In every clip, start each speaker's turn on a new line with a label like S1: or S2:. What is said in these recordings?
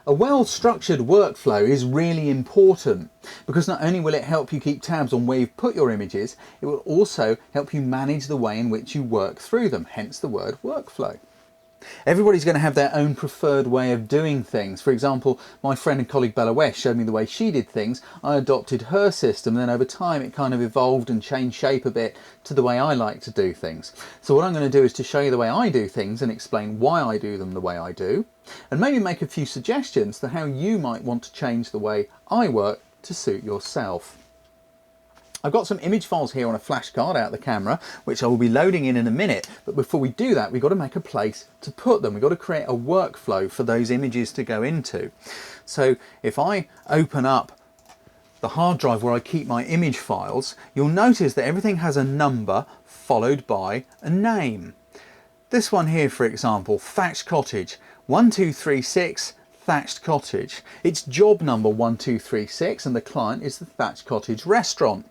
S1: A well-structured workflow is really important because not only will it help you keep tabs on where you've put your images, it will also help you manage the way in which you work through them, hence the word workflow. Everybody's going to have their own preferred way of doing things. For example, my friend and colleague Bella West showed me the way she did things. I adopted her system, then over time it kind of evolved and changed shape a bit to the way I like to do things. So what I'm going to do is to show you the way I do things and explain why I do them the way I do, and maybe make a few suggestions to how you might want to change the way I work to suit yourself. I've got some image files here on a flashcard out of the camera, which I will be loading in a minute. But before we do that, we've got to make a place to put them. We've got to create a workflow for those images to go into. So if I open up the hard drive where I keep my image files, you'll notice that everything has a number followed by a name. This one here, for example, Thatched Cottage, 1236 Thatched Cottage. It's job number 1236 and the client is the Thatched Cottage restaurant.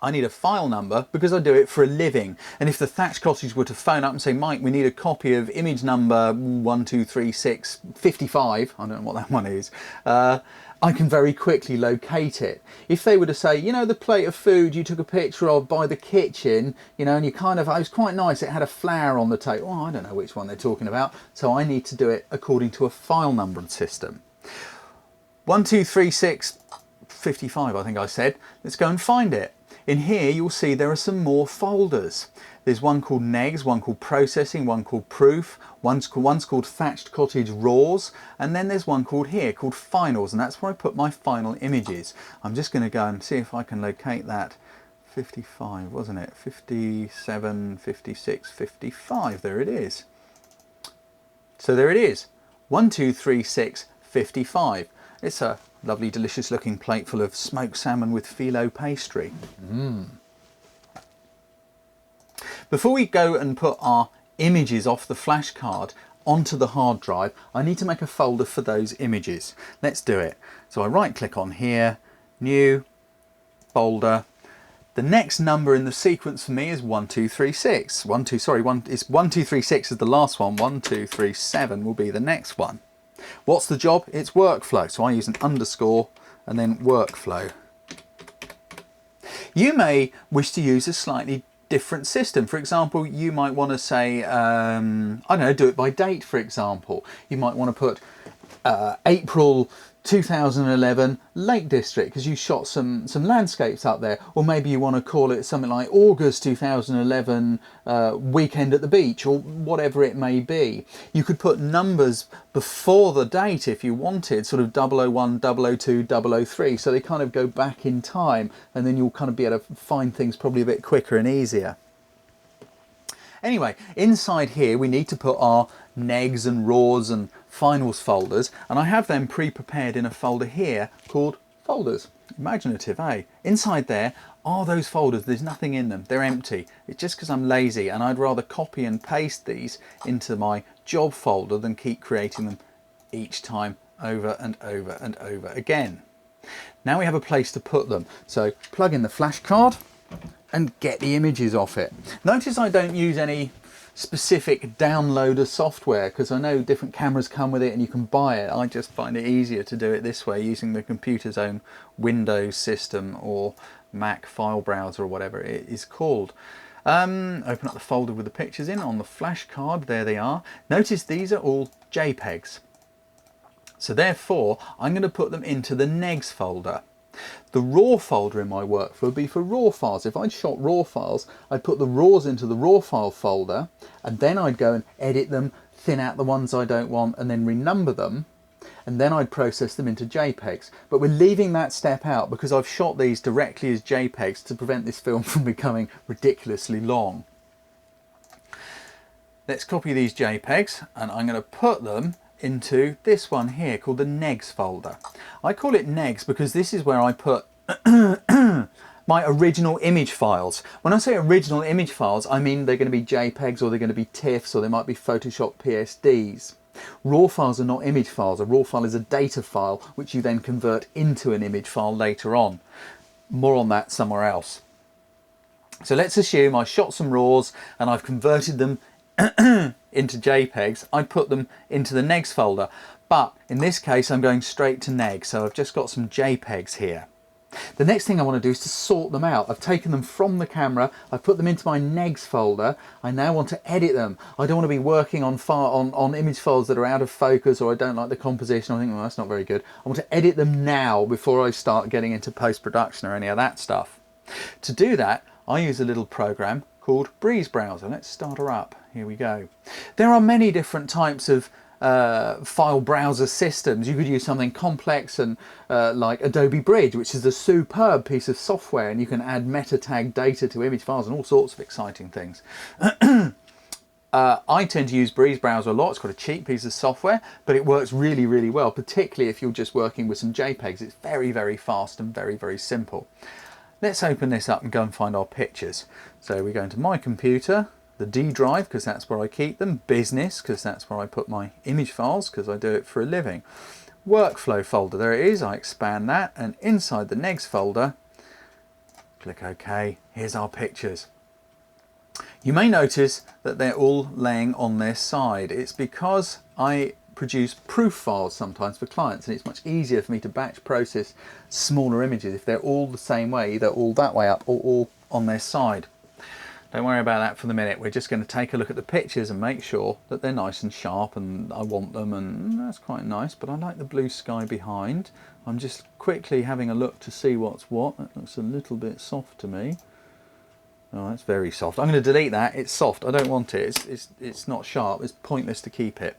S1: I need a file number because I do it for a living, and if the Thatched Cottage were to phone up and say, Mike, we need a copy of image number 123655, I don't know what that one is, I can very quickly locate it. If they were to say, you know, the plate of food you took a picture of by the kitchen, you know, and you kind of, it was quite nice, it had a flower on the table. Oh, I don't know which one they're talking about, so I need to do it according to a file numbering system. 123655, I think I said. Let's go and find it. In here you'll see there are some more folders. There's one called Negs, one called Processing, one called Proof, one's called Thatched Cottage Raws, and then there's one called here called Finals, and that's where I put my final images. I'm just going to go and see if I can locate that. 55, wasn't it? 57, 56, 55, there it is. So there it is, 1236, 55. It's a lovely delicious looking plate full of smoked salmon with phyllo pastry. Before we go and put our images off the flashcard onto the hard drive, I need to make a folder for those images. Let's do it. So I right click on here, new, folder. The next number in the sequence for me is 1236. 1236 is the last one, 1237 will be the next one. What's the job? It's workflow. So I use an underscore and then workflow. You may wish to use a slightly different system. For example, you might want to say, I don't know, do it by date, for example. You might want to put April 2011 Lake District because you shot some landscapes up there, or maybe you want to call it something like August 2011 weekend at the beach, or whatever it may be. You could put numbers before the date if you wanted, sort of 001, 002, 003, so they kind of go back in time, and then you'll kind of be able to find things probably a bit quicker and easier. Anyway, inside here we need to put our negs and raws and finals folders, and I have them pre-prepared in a folder here called folders. Imaginative, eh? Inside there are those folders. There's nothing in them, they're empty. It's just because I'm lazy and I'd rather copy and paste these into my job folder than keep creating them each time over and over and over again. Now we have a place to put them, so plug in the flash card and get the images off it. Notice I don't use any specific downloader software because I know different cameras come with it and you can buy it. I just find it easier to do it this way using the computer's own Windows system or Mac file browser or whatever it is called. Open up the folder with the pictures in on the flash card. There they are. Notice these are all JPEGs. So therefore I'm going to put them into the negs folder. The raw folder in my workflow would be for raw files. If I'd shot raw files, I'd put the raws into the raw file folder, and then I'd go and edit them, thin out the ones I don't want, and then renumber them, and then I'd process them into JPEGs. But we're leaving that step out because I've shot these directly as JPEGs to prevent this film from becoming ridiculously long. Let's copy these JPEGs, and I'm going to put them into this one here called the negs folder. I call it negs because this is where I put my original image files. When I say original image files, I mean they're going to be JPEGs, or they're going to be TIFFs, or they might be Photoshop PSDs. Raw files are not image files. A raw file is a data file which you then convert into an image file later on. More on that somewhere else. So let's assume I shot some raws and I've converted them into JPEGs. I put them into the negs folder, But in this case, I'm going straight to neg, so I've just got some JPEGs here. The next thing I want to do is to sort them out. I've taken them from the camera, I've put them into my negs folder. I now want to edit them. I don't want to be working on image files that are out of focus, or I don't like the composition. I think, well, that's not very good. I want to edit them now before I start getting into post-production or any of that stuff. To do that, I use a little program called Breeze Browser. Let's start her up. Here we go. There are many different types of file browser systems. You could use something complex and like Adobe Bridge, which is a superb piece of software, and you can add meta tag data to image files and all sorts of exciting things. I tend to use Breeze Browser a lot. It's got a cheap piece of software, but it works really, really well, particularly if you're just working with some JPEGs. It's very, very fast and very, very simple. Let's open this up and go and find our pictures. So we go into my computer, the D drive, because that's where I keep them, business, because that's where I put my image files, because I do it for a living. Workflow folder, there it is. I expand that, and inside the negs folder, click OK. Here's our pictures. You may notice that they're all laying on their side. It's because I produce proof files sometimes for clients, and it's much easier for me to batch process smaller images if they're all the same way, either all that way up or all on their side. Don't worry about that for the minute. We're just going to take a look at the pictures and make sure that they're nice and sharp, and I want them, and that's quite nice, but I like the blue sky behind. I'm just quickly having a look to see what's what. That looks a little bit soft to me. Oh, that's very soft. I'm going to delete that. It's soft. I don't want it. It's not sharp. It's pointless to keep it.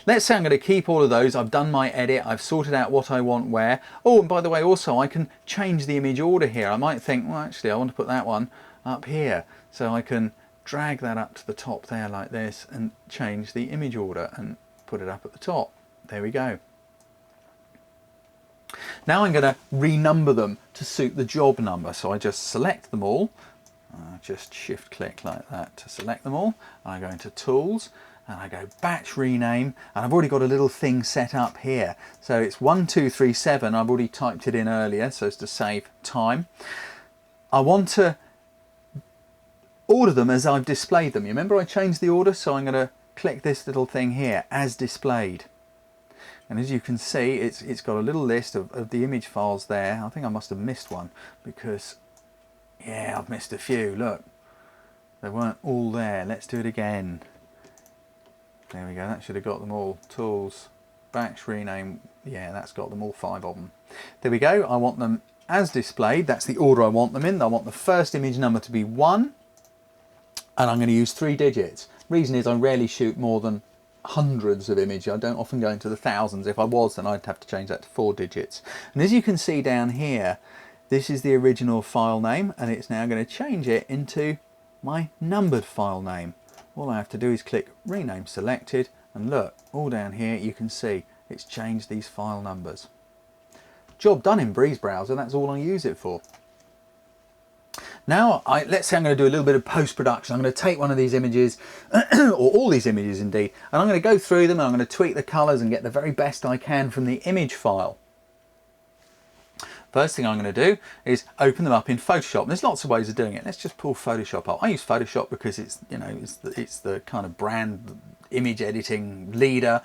S1: Let's say I'm going to keep all of those. I've done my edit. I've sorted out what I want where. Oh, and by the way, also I can change the image order here. I might think, well, actually, I want to put that one up here. So I can drag that up to the top there like this and change the image order and put it up at the top. There we go. Now I'm going to renumber them to suit the job number. So I just select them all. Just shift click like that to select them all. I go into tools and I go batch rename, and I've already got a little thing set up here. So it's 1237. I've already typed it in earlier so as to save time. I want to order them as I've displayed them. You remember I changed the order, so I'm going to click this little thing here, as displayed. And as you can see, it's got a little list of the image files there. I think I must have missed one because, yeah, I've missed a few. Look, they weren't all there. Let's do it again. There we go, that should have got them all. Tools, batch rename, yeah, that's got them all, 5 of them. There we go, I want them as displayed. That's the order I want them in. I want the first image number to be 1, and I'm going to use 3 digits. Reason is I rarely shoot more than hundreds of images. I don't often go into the thousands. If I was, then I'd have to change that to 4 digits. And as you can see down here, this is the original file name, and it's now going to change it into my numbered file name. All I have to do is click rename selected, and look, all down here you can see it's changed these file numbers. Job done in Breeze Browser. That's all I use it for. Now let's say I'm going to do a little bit of post-production. I'm going to take one of these images, or all these images indeed, and I'm going to go through them and I'm going to tweak the colours and get the very best I can from the image file. First thing I'm going to do is open them up in Photoshop. There's lots of ways of doing it. Let's just pull Photoshop up. I use Photoshop because it's, you know, it's the kind of brand image editing leader.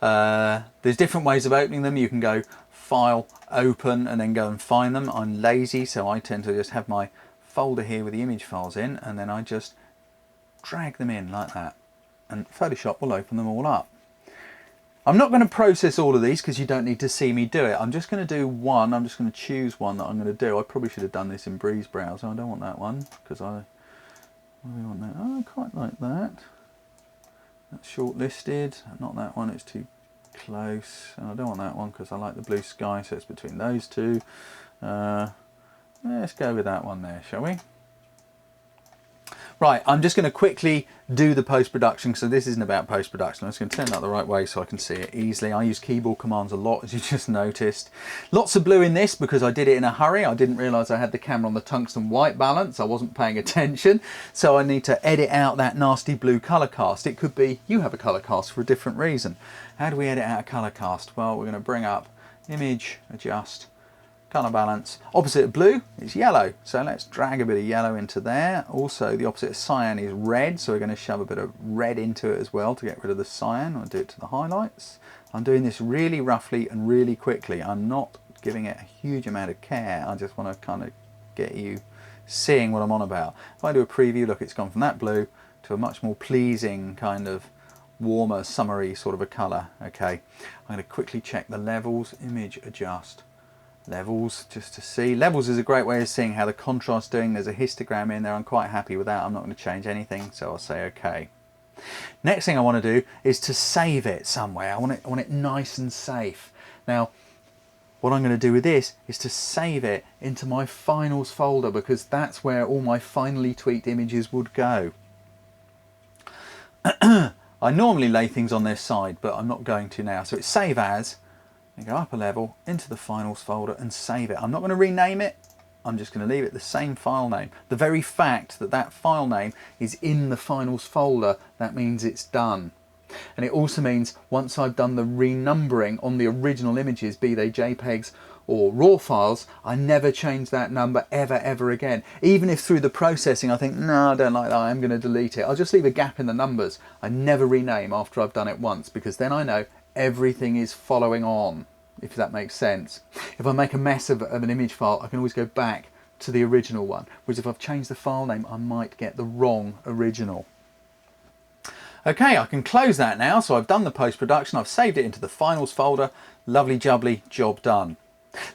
S1: There's different ways of opening them. You can go File, Open, and then go and find them. I'm lazy, so I tend to just have my folder here with the image files in, and then I just drag them in like that, and Photoshop will open them all up. I'm not going to process all of these because you don't need to see me do it. I'm just going to do one. I'm just going to choose one that I'm going to do. I probably should have done this in Breeze Browser. I don't want that one because I want that. Oh, I quite like that. That's shortlisted. Not that one. It's too close. And I don't want that one because I like the blue sky. So it's between those two. Let's go with that one there, shall we? Right, I'm just going to quickly do the post-production, so this isn't about post-production. I'm just going to turn that the right way so I can see it easily. I use keyboard commands a lot, as you just noticed. Lots of blue in this because I did it in a hurry. I didn't realise I had the camera on the tungsten white balance. I wasn't paying attention, so I need to edit out that nasty blue colour cast. It could be you have a colour cast for a different reason. How do we edit out a colour cast? Well, we're going to bring up image, adjust, colour balance. Opposite of blue is yellow, so let's drag a bit of yellow into there. Also the opposite of cyan is red, so we're going to shove a bit of red into it as well to get rid of the cyan. I'll do it to the highlights. I'm doing this really roughly and really quickly. I'm not giving it a huge amount of care. I just want to kind of get you seeing what I'm on about. If I do a preview, look, it's gone from that blue to a much more pleasing kind of warmer, summery sort of a colour. Okay, I'm going to quickly check the levels, image adjust, levels, just to see. Levels is a great way of seeing how the contrast's doing. There's a histogram in there. I'm quite happy with that. I'm not going to change anything, so I'll say okay. Next thing I want to do is to save it somewhere. I want it nice and safe. Now, what I'm going to do with this is to save it into my finals folder, because that's where all my finally tweaked images would go. I normally lay things on their side, but I'm not going to now. So it's save as, and go up a level into the finals folder and save it. I'm not going to rename it. I'm just going to leave it the same file name. The very fact that that file name is in the finals folder, that means it's done. And it also means once I've done the renumbering on the original images, be they JPEGs or RAW files, I never change that number ever again. Even if through the processing I think, no, I don't like that, I'm going to delete it. I'll just leave a gap in the numbers. I never rename after I've done it once, because then I know everything is following on, if that makes sense. If I make a mess of an image file, I can always go back to the original one. Whereas if I've changed the file name, I might get the wrong original. Okay, I can close that now. So I've done the post-production, I've saved it into the finals folder, lovely jubbly, job done.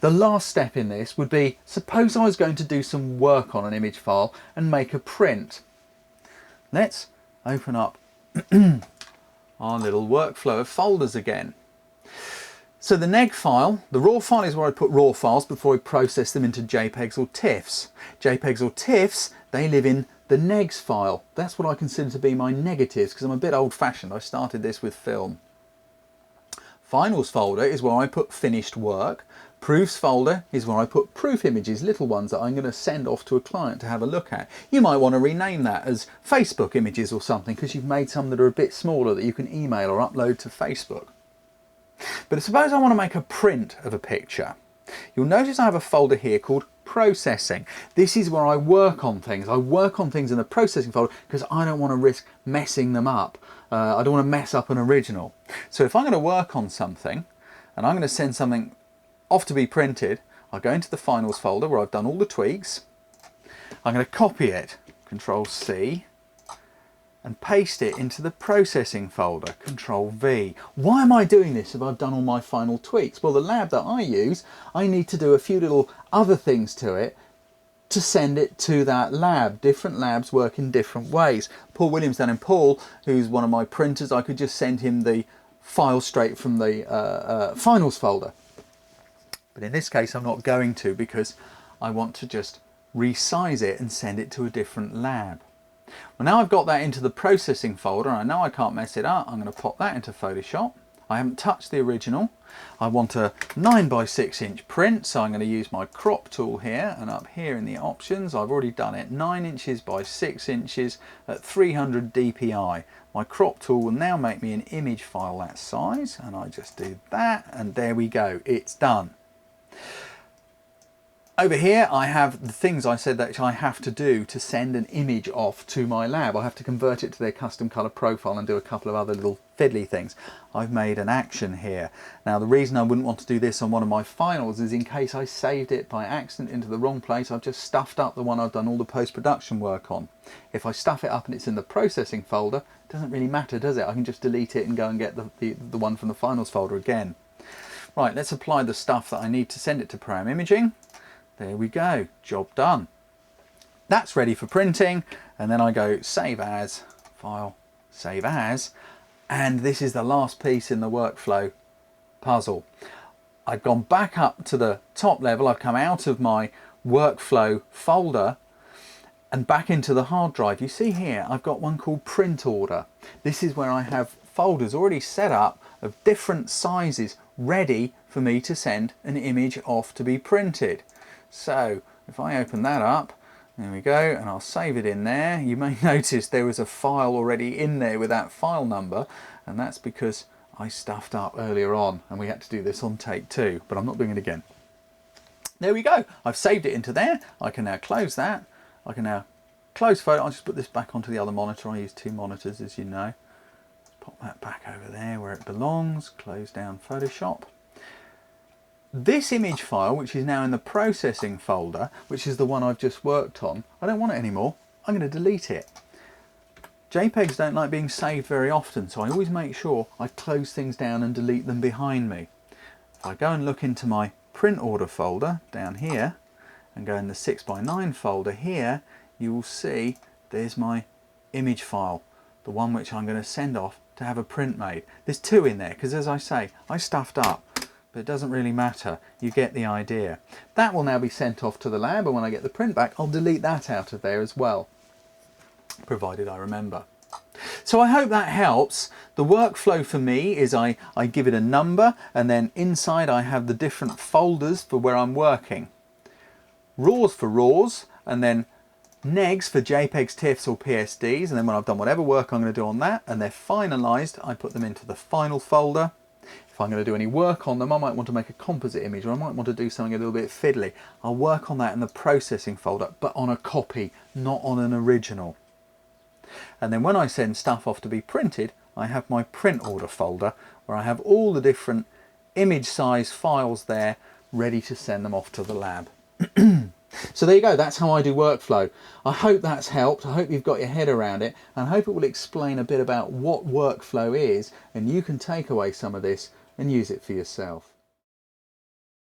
S1: The last step in this would be, suppose I was going to do some work on an image file and make a print. Let's open up our little workflow of folders again. So the neg file, the raw file, is where I put raw files before I process them into JPEGs or TIFFs. JPEGs or TIFFs, they live in the negs file. That's what I consider to be my negatives, because I'm a bit old-fashioned. I started this with film. Finals folder is where I put finished work. Proofs folder is where I put proof images, little ones that I'm going to send off to a client to have a look at. You might want to rename that as Facebook images or something, because you've made some that are a bit smaller that you can email or upload to Facebook. But suppose I want to make a print of a picture. You'll notice I have a folder here called processing. This is where I work on things. I work on things in the processing folder because I don't want to risk messing them up. I don't want to mess up an original. So if I'm going to work on something and I'm going to send something off to be printed, I'll go into the finals folder where I've done all the tweaks. I'm going to copy it, Control C, and paste it into the processing folder, Control V. Why am I doing this if I've done all my final tweaks? Well, the lab that I use, I need to do a few little other things to it to send it to that lab. Different labs work in different ways. Paul Williams down in Paul, who's one of my printers, I could just send him the file straight from the finals folder. But in this case, I'm not going to, because I want to just resize it and send it to a different lab. Well, now I've got that into the processing folder, and I know I can't mess it up. I'm going to pop that into Photoshop. I haven't touched the original. I want a 9 by 6 inch print, so I'm going to use my crop tool here, and up here in the options I've already done it, 9 inches by 6 inches at 300 dpi. My crop tool will now make me an image file that size, and I just do that, and there we go, it's done. Over here I have the things I said that I have to do to send an image off to my lab. I have to convert it to their custom colour profile and do a couple of other little fiddly things. I've made an action here. Now the reason I wouldn't want to do this on one of my finals is in case I saved it by accident into the wrong place. I've just stuffed up the one I've done all the post-production work on. If I stuff it up and it's in the processing folder, it doesn't really matter, does it? I can just delete it and go and get the one from the finals folder again. Right, let's apply the stuff that I need to send it to Browne Imaging. There we go, job done. That's ready for printing, and then I go save as, file, save as, and this is the last piece in the workflow puzzle. I've gone back up to the top level, I've come out of my workflow folder and back into the hard drive. You see here, I've got one called print order. This is where I have folders already set up of different sizes ready for me to send an image off to be printed. So if I open that up, there we go, and I'll save it in there. You may notice there was a file already in there with that file number, and that's because I stuffed up earlier on and we had to do this on take 2, but I'm not doing it again. There we go. I've saved it into there. I can now close that. I can now close photo. I'll just put this back onto the other monitor. I use 2 monitors, as you know. Pop that back over there where it belongs. Close down Photoshop. This image file, which is now in the processing folder, which is the one I've just worked on, I don't want it anymore. I'm going to delete it. JPEGs don't like being saved very often, so I always make sure I close things down and delete them behind me. If I go and look into my print order folder down here and go in the 6x9 folder here, you will see there's my image file, the one which I'm going to send off to have a print made. There's 2 in there because, as I say, I stuffed up, but it doesn't really matter. You get the idea. That will now be sent off to the lab, and when I get the print back, I'll delete that out of there as well, provided I remember. So I hope that helps. The workflow for me is I give it a number, and then inside I have the different folders for where I'm working. RAWs for RAWs, and then negs for JPEGs, TIFFs or PSDs, and then when I've done whatever work I'm going to do on that and they're finalised, I put them into the final folder. If I'm going to do any work on them, I might want to make a composite image, or I might want to do something a little bit fiddly. I'll work on that in the processing folder, but on a copy, not on an original. And then when I send stuff off to be printed, I have my print order folder where I have all the different image size files there ready to send them off to the lab. So there you go, that's how I do workflow. I hope that's helped. I hope you've got your head around it, and I hope it will explain a bit about what workflow is, and you can take away some of this and use it for yourself.